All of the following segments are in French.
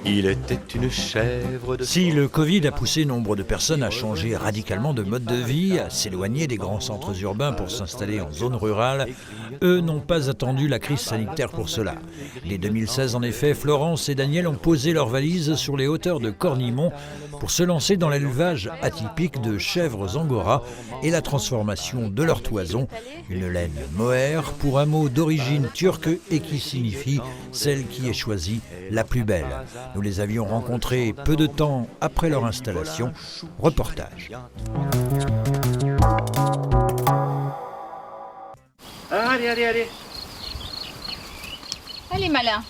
Il était une chèvre de... Si le Covid a poussé nombre de personnes à changer radicalement de mode de vie, à s'éloigner des grands centres urbains pour s'installer en zone rurale, eux n'ont pas attendu la crise sanitaire pour cela. Dès 2016, en effet, Florence et Daniel ont posé leurs valises sur les hauteurs de Cornimont pour se lancer dans l'élevage atypique de chèvres angora et la transformation de leur toison, une laine mohair, pour un mot d'origine turque et qui signifie celle qui est choisie la plus belle. Nous les avions rencontrés peu de temps après leur installation. Reportage. Allez. Allez, malin.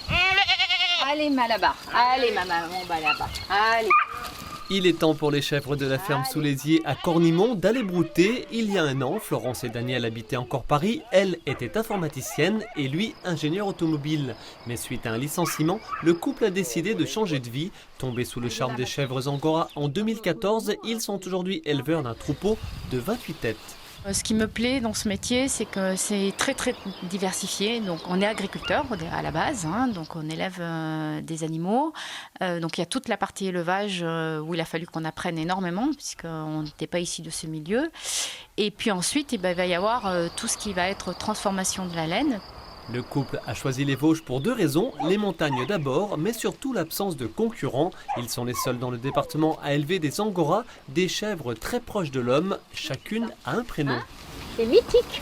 Allez, Malabar. Allez, maman, on va là-bas. Allez. Il est temps pour les chèvres de la ferme Soulésier à Cornimont d'aller brouter. Il y a un an, Florence et Daniel habitaient encore Paris. Elle était informaticienne et lui ingénieur automobile. Mais suite à un licenciement, le couple a décidé de changer de vie. Tombés sous le charme des chèvres angora en 2014, ils sont aujourd'hui éleveurs d'un troupeau de 28 têtes. Ce qui me plaît dans ce métier, c'est que c'est très diversifié. Donc, on est agriculteur à la base, donc on élève des animaux. Donc, il y a toute la partie élevage où il a fallu qu'on apprenne énormément, puisqu'on n'était pas ici de ce milieu. Et puis ensuite, il va y avoir tout ce qui va être transformation de la laine. Le couple a choisi les Vosges pour deux raisons, les montagnes d'abord, mais surtout l'absence de concurrents. Ils sont les seuls dans le département à élever des angoras, des chèvres très proches de l'homme. Chacune a un prénom. C'est mythique,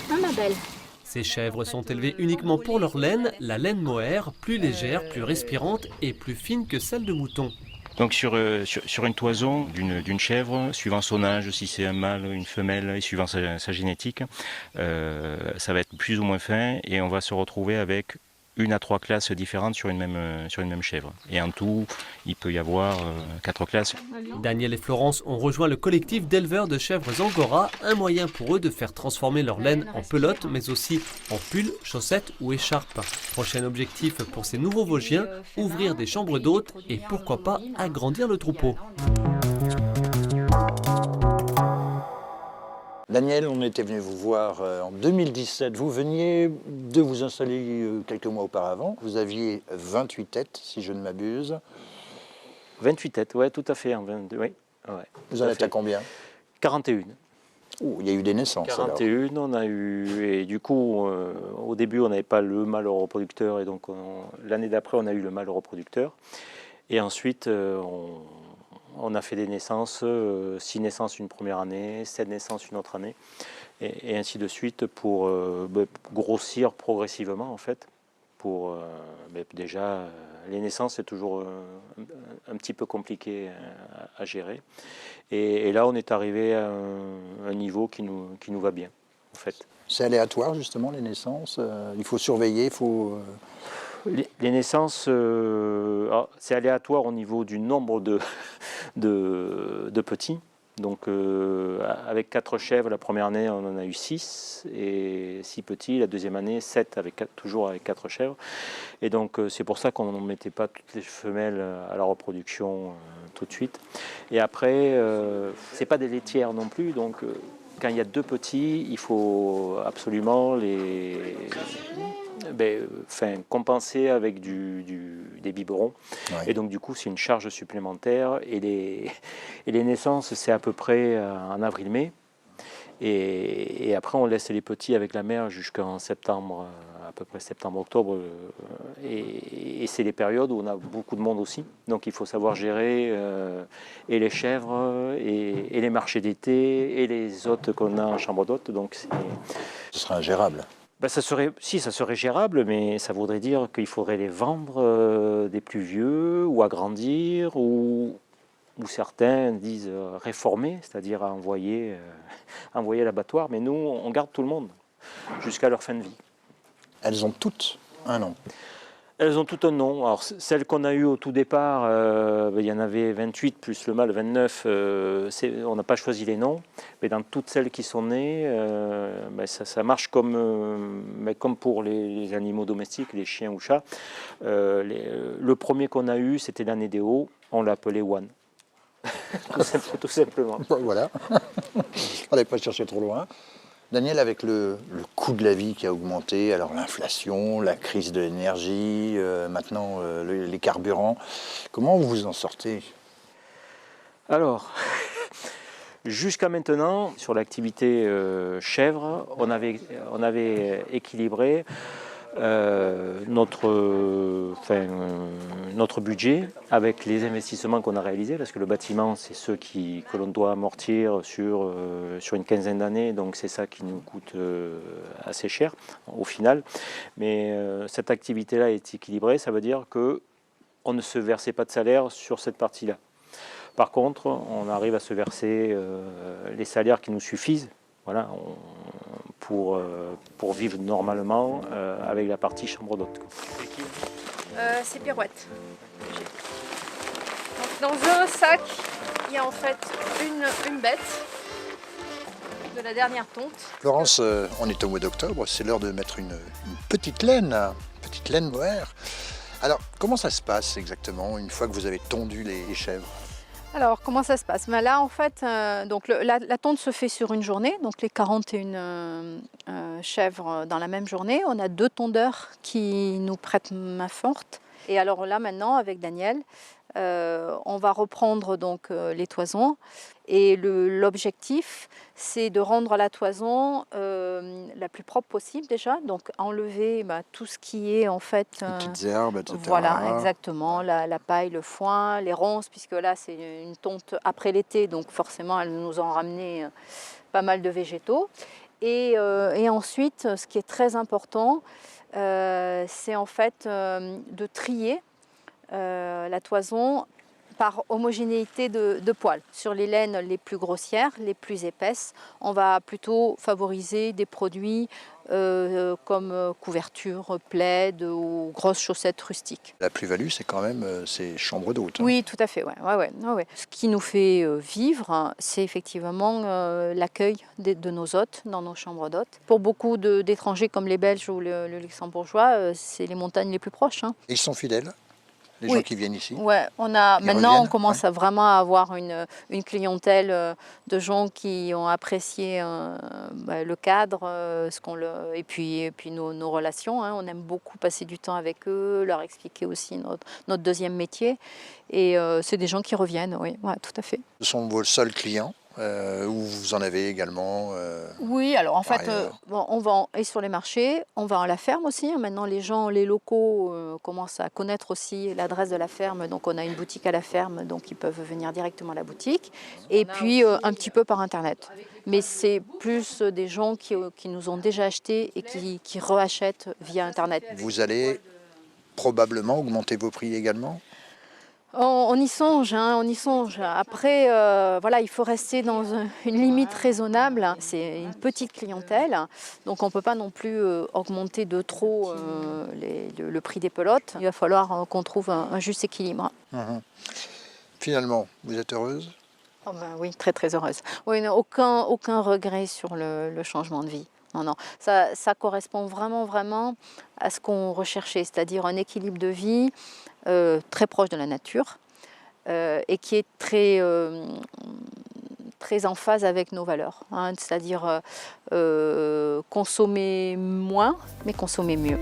ma belle. Ces chèvres sont élevées uniquement pour leur laine, la laine mohair, plus légère, plus respirante et plus fine que celle de mouton. Donc sur une toison d'une chèvre, suivant son âge, si c'est un mâle, une femelle, et suivant sa génétique, ça va être plus ou moins fin et on va se retrouver avec 1 à 3 classes différentes sur une même chèvre. Et en tout, il peut y avoir 4 classes. Daniel et Florence ont rejoint le collectif d'éleveurs de chèvres angora, un moyen pour eux de faire transformer leur laine en pelote, mais aussi en pull, chaussettes ou écharpes. Prochain objectif pour ces nouveaux Vosgiens, ouvrir des chambres d'hôtes et pourquoi pas agrandir le troupeau. Daniel, on était venu vous voir en 2017. Vous veniez de vous installer quelques mois auparavant. Vous aviez 28 têtes, si je ne m'abuse. 28 têtes, oui, tout à fait. Oui, Vous en êtes à combien? 41. Oh, il y a eu des naissances 41, alors. on a eu, et du coup, au début, on n'avait pas le mâle reproducteur, et donc l'année d'après, on a eu le mâle reproducteur. Et ensuite, on a fait des naissances, 6 naissances une première année, 7 naissances une autre année, et ainsi de suite pour grossir progressivement en fait. Déjà, les naissances c'est toujours un petit peu compliqué à gérer. Et là, on est arrivé à un niveau qui nous va bien en fait. C'est aléatoire justement les naissances. Il faut surveiller, il faut... Les naissances, c'est aléatoire au niveau du nombre de petits. Donc avec 4 chèvres, la première année on en a eu 6 et 6 petits, la deuxième année 7 toujours avec 4 chèvres. Et donc c'est pour ça qu'on ne mettait pas toutes les femelles à la reproduction tout de suite. Et après, c'est pas des laitières non plus, donc quand il y a 2 petits, il faut absolument compenser avec des biberons. Ouais. Et donc du coup c'est une charge supplémentaire et les naissances c'est à peu près en avril-mai et après on laisse les petits avec la mère jusqu'en septembre, à peu près septembre-octobre et c'est les périodes où on a beaucoup de monde aussi, donc il faut savoir gérer et les chèvres et les marchés d'été et les hôtes qu'on a en chambre d'hôtes, donc ce sera ingérable. Ça serait gérable, mais ça voudrait dire qu'il faudrait les vendre des plus vieux ou agrandir ou certains disent réformer, c'est-à-dire envoyer à l'abattoir. Mais nous, on garde tout le monde jusqu'à leur fin de vie. Elles ont toutes un nom. Elles ont tout un nom. Alors, celles qu'on a eues au tout départ, il y en avait 28 plus le mâle 29. On n'a pas choisi les noms, mais dans toutes celles qui sont nées, ça marche comme pour les animaux domestiques, les chiens ou chats. Le premier qu'on a eu, c'était l'anédéo. On l'appelait One. tout simplement. Voilà. On n'allait pas chercher trop loin. Daniel, avec le coût de la vie qui a augmenté, alors l'inflation, la crise de l'énergie, maintenant les carburants, comment vous vous en sortez? Alors, jusqu'à maintenant, sur l'activité chèvre, on avait équilibré notre budget avec les investissements qu'on a réalisés, parce que le bâtiment, c'est ceux que l'on doit amortir sur une quinzaine d'années, donc c'est ça qui nous coûte assez cher au final. Mais cette activité-là est équilibrée, ça veut dire qu'on ne se versait pas de salaire sur cette partie-là. Par contre, on arrive à se verser les salaires qui nous suffisent, voilà, pour vivre normalement avec la partie chambre d'hôte. C'est Pirouette. Donc, dans un sac, il y a en fait une bête de la dernière tonte. Florence, on est au mois d'octobre, c'est l'heure de mettre une petite laine mohair. Alors, comment ça se passe exactement une fois que vous avez tondu les chèvres? Alors, comment ça se passe? Là, en fait, donc la tonte se fait sur une journée, donc les 41 chèvres dans la même journée. On a 2 tondeurs qui nous prêtent main forte. Et alors là, maintenant, avec Daniel, on va reprendre donc les toisons. Et l'objectif, c'est de rendre la toison la plus propre possible déjà. Donc enlever tout ce qui est en fait... Les petites herbes, etc. Voilà, exactement. La paille, le foin, les ronces, puisque là c'est une tonte après l'été. Donc forcément, elles nous ont ramené pas mal de végétaux. Et ensuite, ce qui est très important, c'est en fait de trier la toison par homogénéité de poils. Sur les laines les plus grossières, les plus épaisses, on va plutôt favoriser des produits comme couverture, plaid ou grosses chaussettes rustiques. La plus-value, c'est quand même ces chambres d'hôtes. Oui, tout à fait. Ouais. Ce qui nous fait vivre, c'est effectivement l'accueil de nos hôtes dans nos chambres d'hôtes. Pour beaucoup d'étrangers comme les Belges ou le Luxembourgeois, c'est les montagnes les plus proches. Et ils sont fidèles, les Oui. gens qui viennent ici? Ouais, Ils maintenant reviennent, on commence à vraiment avoir une clientèle de gens qui ont apprécié le cadre, et puis nos relations. On aime beaucoup passer du temps avec eux, leur expliquer aussi notre deuxième métier. Et c'est des gens qui reviennent, oui, ouais, tout à fait. Ce sont vos seuls clients ou vous en avez également Oui, alors en fait, ailleurs. on vend et sur les marchés, on va à la ferme aussi. Maintenant, les locaux commencent à connaître aussi l'adresse de la ferme. Donc, on a une boutique à la ferme, donc ils peuvent venir directement à la boutique. Et puis, un petit peu par Internet. Mais c'est plus des gens qui nous ont déjà acheté et qui reachètent via Internet. Vous allez probablement augmenter vos prix également? On y songe, on y songe. Après, il faut rester dans une limite raisonnable. C'est une petite clientèle, donc on ne peut pas non plus augmenter de trop le prix des pelotes. Il va falloir qu'on trouve un juste équilibre. Finalement, vous êtes heureuse? Oh ben oui, très très heureuse. Oui, aucun regret sur le changement de vie. Non, ça correspond vraiment à ce qu'on recherchait, c'est-à-dire un équilibre de vie très proche de la nature et qui est très en phase avec nos valeurs, c'est-à-dire consommer moins mais consommer mieux.